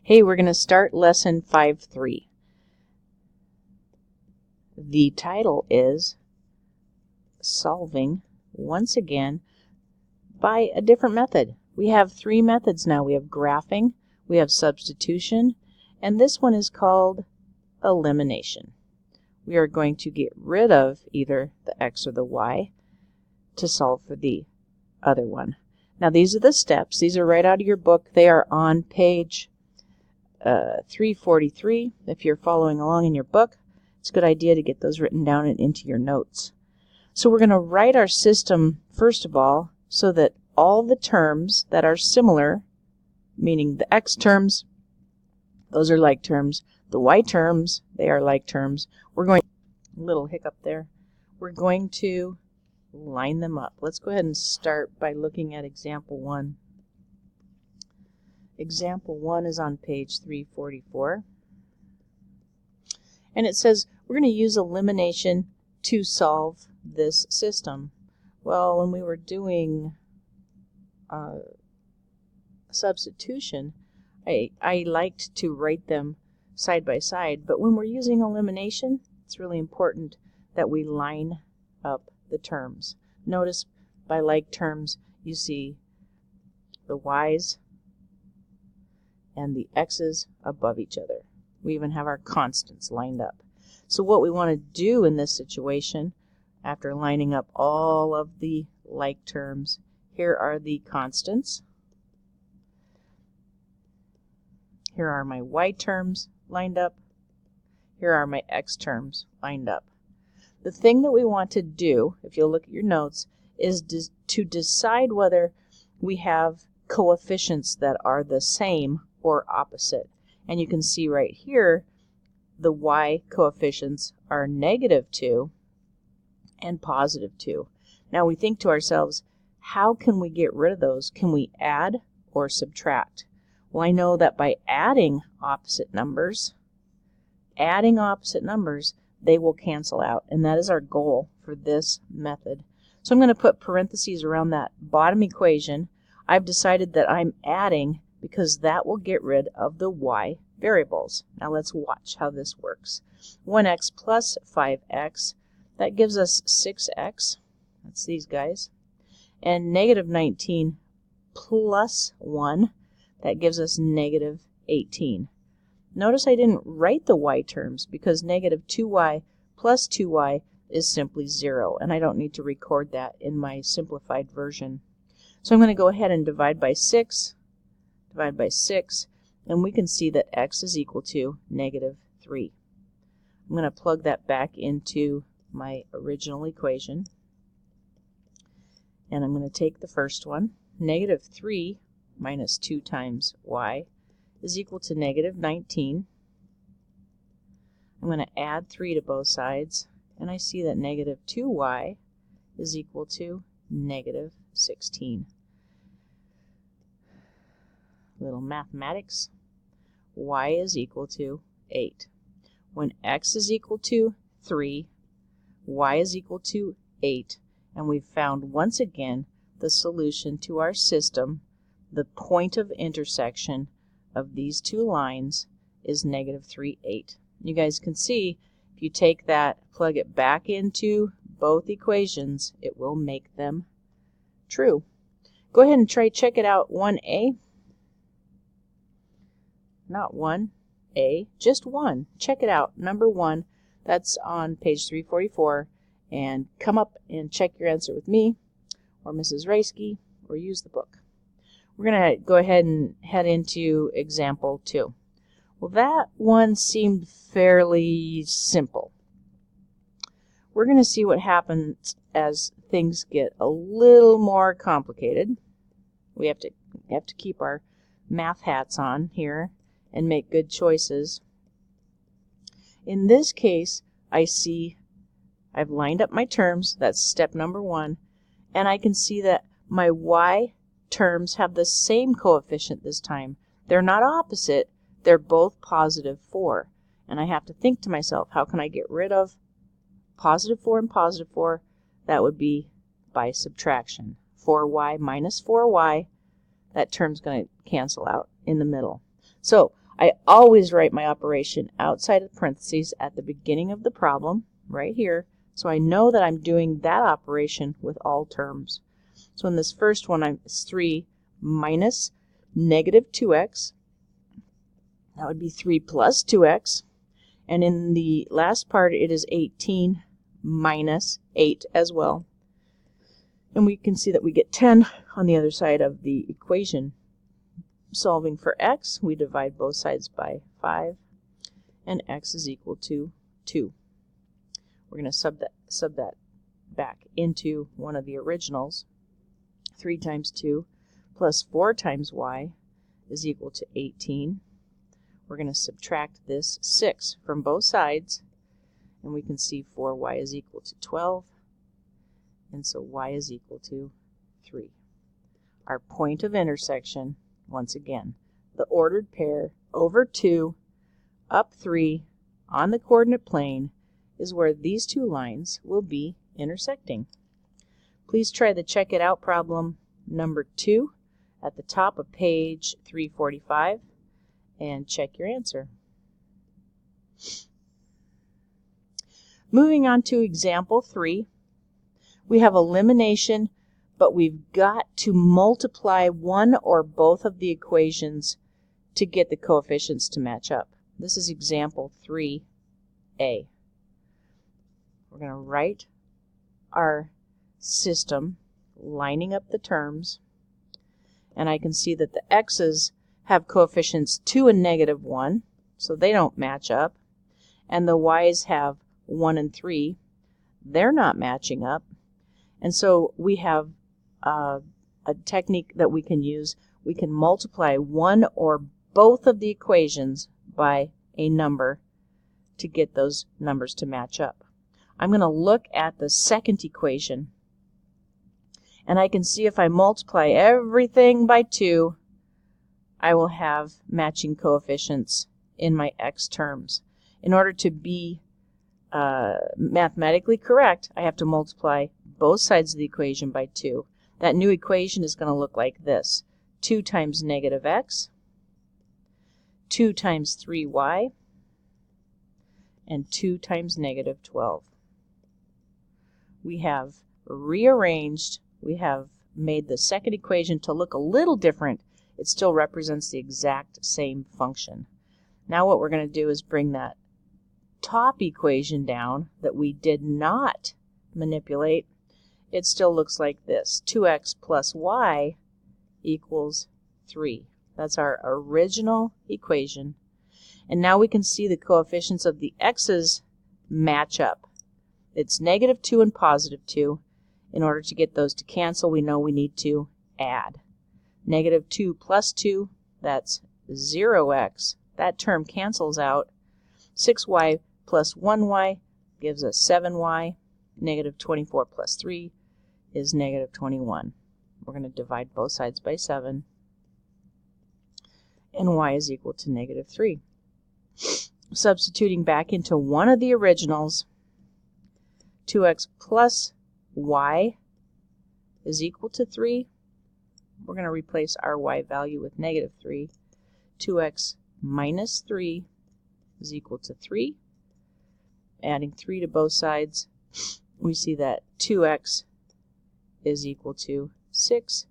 Hey, we're going to start lesson 5.3. The title is Solving, once again, by a different method. We have three methods now. We have graphing, we have substitution, and this one is called elimination. We are going to get rid of either the x or the y to solve for the other one. Now these are the steps. These are right out of your book. They are on page 343. If you're following along in your book, it's a good idea to get those written down and into your notes. So we're going to write our system first of all so that all the terms that are similar, meaning the x terms, those are like terms, the y terms, they are like terms. We're going, little hiccup there, we're going to line them up. Let's go ahead and start by looking at example 1. Example 1 is on page 344. And it says we're going to use elimination to solve this system. Well, when we were doing substitution, I liked to write them side by side, but when we're using elimination, it's really important that we line up the terms. Notice by like terms, you see the y's and the x's above each other. We even have our constants lined up. So what we want to do in this situation, after lining up all of the like terms, here are the constants. Here are my y terms lined up. Here are my x terms lined up. The thing that we want to do, if you'll look at your notes, is to decide whether we have coefficients that are the same or opposite. And you can see right here, the y coefficients are -2 and +2. Now we think to ourselves, how can we get rid of those? Can we add or subtract? Well, I know that by adding opposite numbers, they will cancel out, and that is our goal for this method. So I'm going to put parentheses around that bottom equation. I've decided that I'm adding because that will get rid of the y variables. Now let's watch how this works. 1x plus 5x, that gives us 6x. That's these guys. And -19 plus 1, that gives us -18. Notice I didn't write the y terms because -2y plus 2y is simply 0, and I don't need to record that in my simplified version. So I'm going to go ahead and divide by 6, and we can see that x is equal to -3. I'm going to plug that back into my original equation, and I'm going to take the first one. -3 minus 2 times y is equal to -19. I'm going to add 3 to both sides, and I see that -2y is equal to -16. Little mathematics. Y is equal to 8. When x is equal to 3, y is equal to 8, and we've found once again the solution to our system. The point of intersection of these two lines is -3, 8. You guys can see if you take that, plug it back into both equations, it will make them true. Go ahead and check it out. 1a. Not 1a, just 1. Check it out. Number 1, that's on page 344. And come up and check your answer with me or Mrs. Reisky, or use the book. We're going to go ahead and head into example 2. Well, that one seemed fairly simple. We're going to see what happens as things get a little more complicated. We have to keep our math hats on here and make good choices. In this case, I see I've lined up my terms. That's step number 1. And I can see that my y terms have the same coefficient this time. They're not opposite. They're both +4. And I have to think to myself, how can I get rid of +4 and +4? That would be by subtraction. 4y minus 4y, that term's going to cancel out in the middle. So I always write my operation outside of parentheses at the beginning of the problem, right here, so I know that I'm doing that operation with all terms. So in this first one, it's 3 minus negative 2x. That would be 3 plus 2x. And in the last part, it is 18 minus 8 as well. And we can see that we get 10 on the other side of the equation. Solving for x, we divide both sides by 5, and x is equal to 2. We're going to sub that back into one of the originals. 3 times 2 plus 4 times y is equal to 18. We're going to subtract this 6 from both sides, and we can see 4y is equal to 12, and so y is equal to 3. Our point of intersection, once again, the ordered pair over 2, up 3, on the coordinate plane, is where these two lines will be intersecting. Please try the check it out problem number 2 at the top of page 345 and check your answer. Moving on to example 3, we have elimination, but we've got to multiply one or both of the equations to get the coefficients to match up. This is example 3a. We're going to write our system lining up the terms, and I can see that the x's have coefficients 2 and negative 1, so they don't match up, and the y's have 1 and 3. They're not matching up, and so we have a technique that we can use. We can multiply one or both of the equations by a number to get those numbers to match up. I'm going to look at the second equation, and I can see if I multiply everything by 2, I will have matching coefficients in my x terms. In order to be mathematically correct, I have to multiply both sides of the equation by 2. That new equation is going to look like this. 2 times negative x, 2 times 3y, and 2 times negative 12. We have rearranged, we have made the second equation to look a little different. It still represents the exact same function. Now what we're going to do is bring that top equation down that we did not manipulate. It still looks like this. 2x plus y equals 3. That's our original equation. And now we can see the coefficients of the x's match up. It's negative 2 and positive 2. In order to get those to cancel, we know we need to add. Negative 2 plus 2, that's 0x. That term cancels out. 6y plus 1y gives us 7y. Negative 24 plus 3 is negative 21. We're going to divide both sides by 7. And y is equal to negative 3. Substituting back into one of the originals, 2x plus y is equal to 3. We're going to replace our y value with negative 3. 2x minus 3 is equal to 3. Adding 3 to both sides, we see that 2x is equal to 6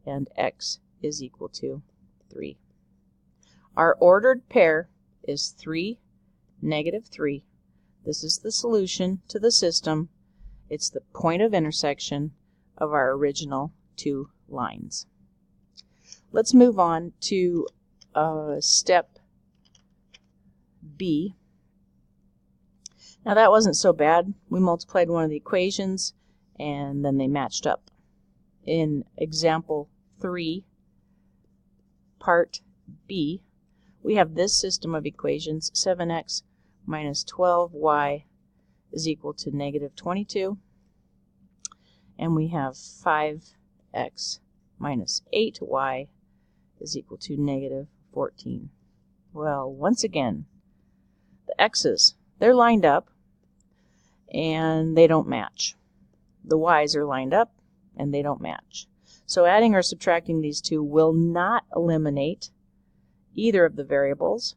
and x is equal to 3. Our ordered pair is 3, negative 3. This is the solution to the system. It's the point of intersection of our original two lines. Let's move on to step B. Now that wasn't so bad. We multiplied one of the equations and then they matched up. In example 3, part B, we have this system of equations. 7x minus 12y is equal to negative 22. And we have 5x minus 8y is equal to negative 14. Well, once again, the x's, they're lined up and they don't match. The y's are lined up and they don't match. So adding or subtracting these two will not eliminate either of the variables,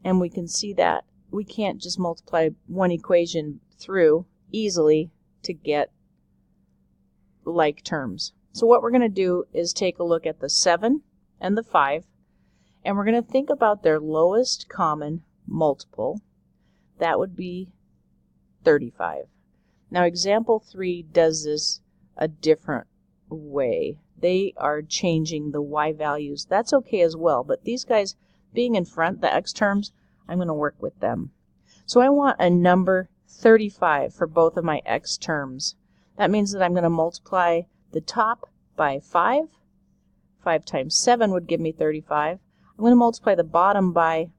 and we can see that we can't just multiply one equation through easily to get like terms. So what we're going to do is take a look at the 7 and the 5, and we're going to think about their lowest common multiple. That would be 35. Now example 3 does this a different way. They are changing the y values. That's okay as well, but these guys being in front, the x terms, I'm going to work with them. So I want a number 35 for both of my x terms. That means that I'm going to multiply the top by 5. 5 times 7 would give me 35. I'm going to multiply the bottom by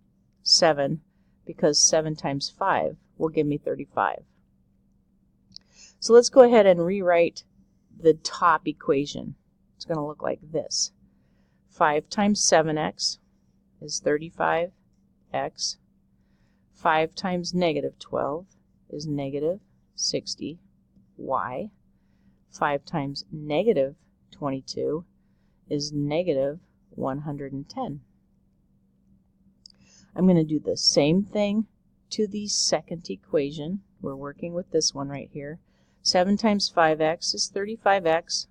7 because 7 times 5 will give me 35. So let's go ahead and rewrite the top equation. It's going to look like this. 5 times 7x is 35x. 5 times negative 12 is negative 60y. 5 times negative 22 is negative 110. I'm going to do the same thing to the second equation. We're working with this one right here. 7 times 5x is 35x.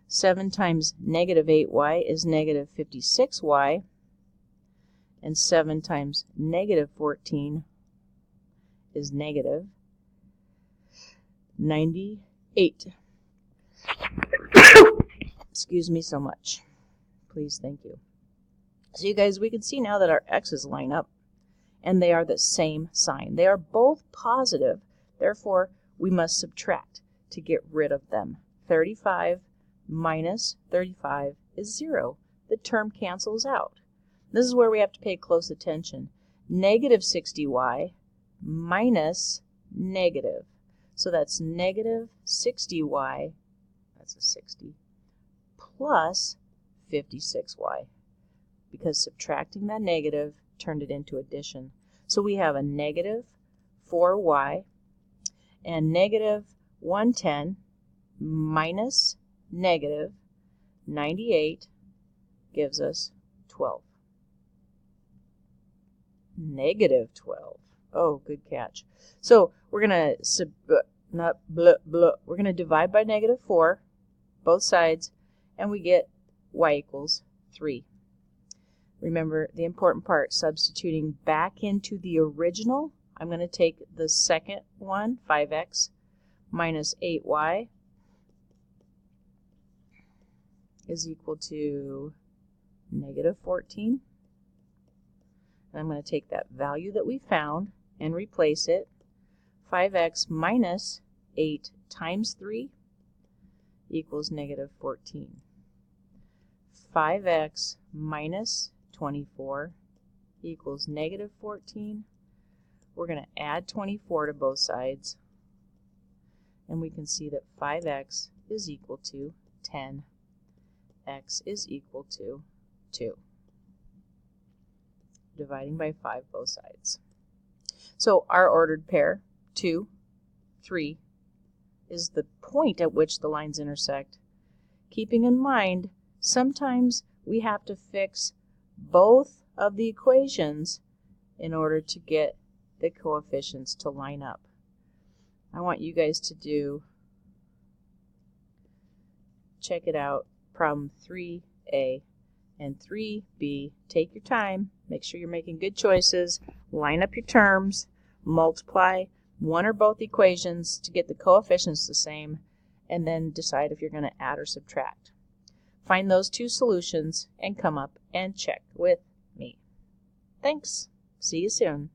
7 times negative 8y is negative 56y. And 7 times negative 14 is negative 98. Excuse me so much. Please, thank you. So you guys, we can see now that our x's line up, and they are the same sign. They are both positive, therefore we must subtract to get rid of them. 35 minus 35 is 0. The term cancels out. This is where we have to pay close attention. Negative 60y minus negative. So that's negative 60y, that's a 60, plus 56y. Because subtracting that negative turned it into addition. So we have a negative 4y, and negative 110 minus negative 98 gives us 12. Negative 12. Oh, good catch. So we're going to divide by negative 4, both sides, and we get y equals 3. Remember the important part, substituting back into the original. I'm going to take the second one, 5x, minus 8y is equal to negative 14. And I'm going to take that value that we found and replace it. 5x minus 8 times 3 equals negative 14. 5x minus 24 equals negative 14. We're going to add 24 to both sides, and we can see that 5x is equal to 10. X is equal to 2. Dividing by 5 both sides. So our ordered pair, 2, 3, is the point at which the lines intersect. Keeping in mind, sometimes we have to fix both of the equations in order to get the coefficients to line up. I want you guys to check it out, problem 3A and 3B. Take your time, make sure you're making good choices, line up your terms, multiply one or both equations to get the coefficients the same, and then decide if you're going to add or subtract. Find those two solutions and come up and check with me. Thanks. See you soon.